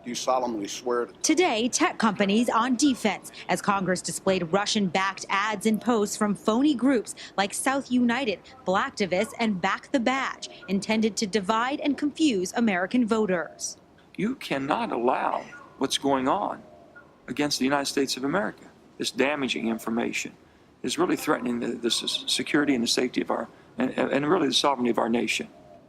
you solemnly swear to... Today, tech companies on defense as Congress displayed Russian-backed ads and posts from phony groups like South United, Blacktivists, and Back the Badge, intended to divide and confuse American voters. You cannot allow what's going on against the United States of America. This damaging information is really threatening the security and the safety of and really the sovereignty of our nation.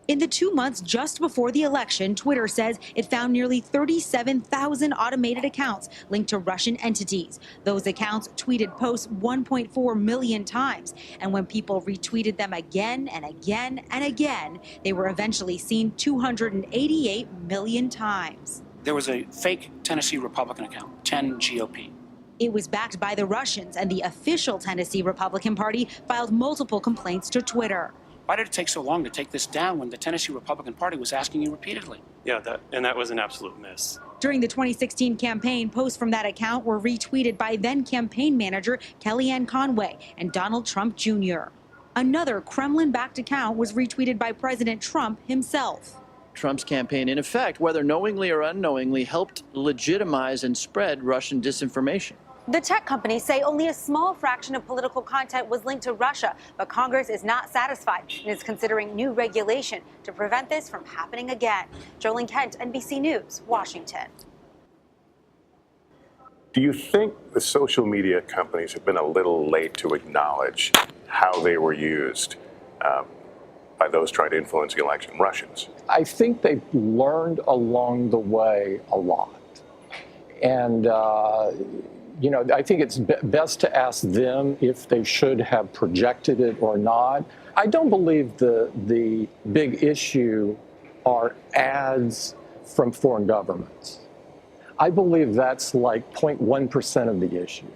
In the 2 months just before the election, Twitter says it found nearly 37,000 automated accounts linked to Russian entities. Those accounts tweeted posts 1.4 million times. And when people retweeted them again and again and again, they were eventually seen 288 million times. There was a fake Tennessee Republican account, 10 GOP. It was backed by the Russians, and the official Tennessee Republican Party filed multiple complaints to Twitter. Why did it take so long to take this down when the Tennessee Republican Party was asking you repeatedly? Yeah, that was an absolute miss. During the 2016 campaign, posts from that account were retweeted by then campaign manager Kellyanne Conway and Donald Trump Jr. Another Kremlin-backed account was retweeted by President Trump himself. Trump's campaign, in effect, whether knowingly or unknowingly, helped legitimize and spread Russian disinformation. The tech companies say only a small fraction of political content was linked to Russia, but Congress is not satisfied and is considering new regulation to prevent this from happening again. Jolene Kent, NBC News, Washington. Do you think the social media companies have been a little late to acknowledge how they were used by those trying to influence the election, Russians? I think they've learned along the way a lot. And I think it's best to ask them if they should have projected it or not. I don't believe the big issue are ads from foreign governments. I believe that's like 0.1% of the issue.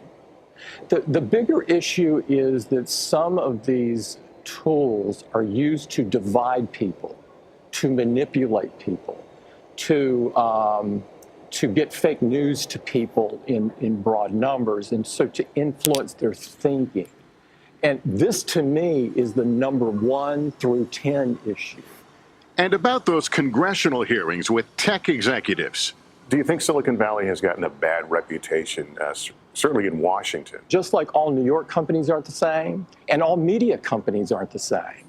The bigger issue is that some of these tools are used to divide people, to manipulate people, to get fake news to people in broad numbers, and so to influence their thinking. And this, to me, is the number 1 through 10 issue. And about those congressional hearings with tech executives. Do you think Silicon Valley has gotten a bad reputation, certainly in Washington? Just like all New York companies aren't the same, and all media companies aren't the same.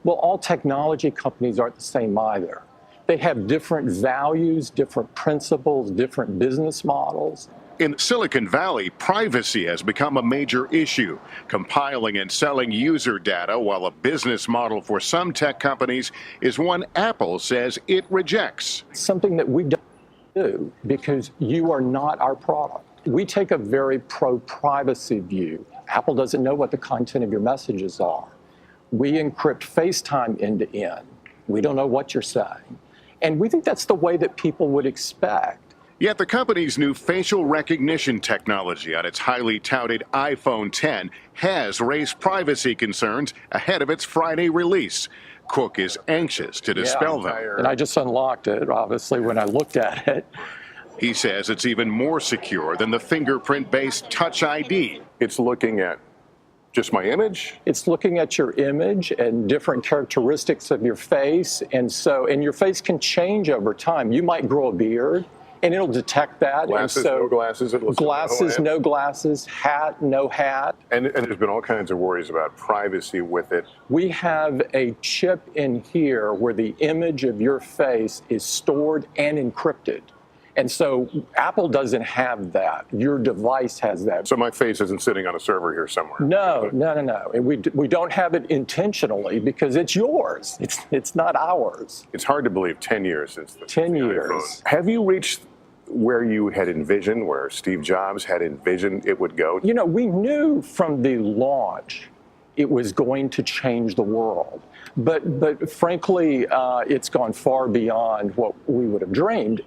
Well, all technology companies aren't the same either. They have different values, different principles, different business models. In Silicon Valley, privacy has become a major issue, compiling and selling user data, while a business model for some tech companies is one Apple says it rejects. Something that we don't do because you are not our product. We take a very pro-privacy view. Apple doesn't know what the content of your messages are. We encrypt FaceTime end-to-end. We don't know what you're saying. And we think that's the way that people would expect. Yet the company's new facial recognition technology on its highly touted iPhone X has raised privacy concerns ahead of its Friday release. Cook is anxious to dispel them. And I just unlocked it, obviously, when I looked at it. He says it's even more secure than the fingerprint-based Touch ID. It's looking at just my image? It's looking at your image and different characteristics of your face. And your face can change over time. You might grow a beard and it'll detect that. Glasses, and so, no glasses. Glasses, no glasses. Hat, no hat. And there's been all kinds of worries about privacy with it. We have a chip in here where the image of your face is stored and encrypted. And so Apple doesn't have that. Your device has that. So my face isn't sitting on a server here somewhere? No. And we don't have it intentionally because it's yours. It's not ours. It's hard to believe 10 years since the 10 years. iPhone. Have you reached where you had envisioned, where Steve Jobs had envisioned it would go? You know, we knew from the launch it was going to change the world. But frankly, it's gone far beyond what we would have dreamed.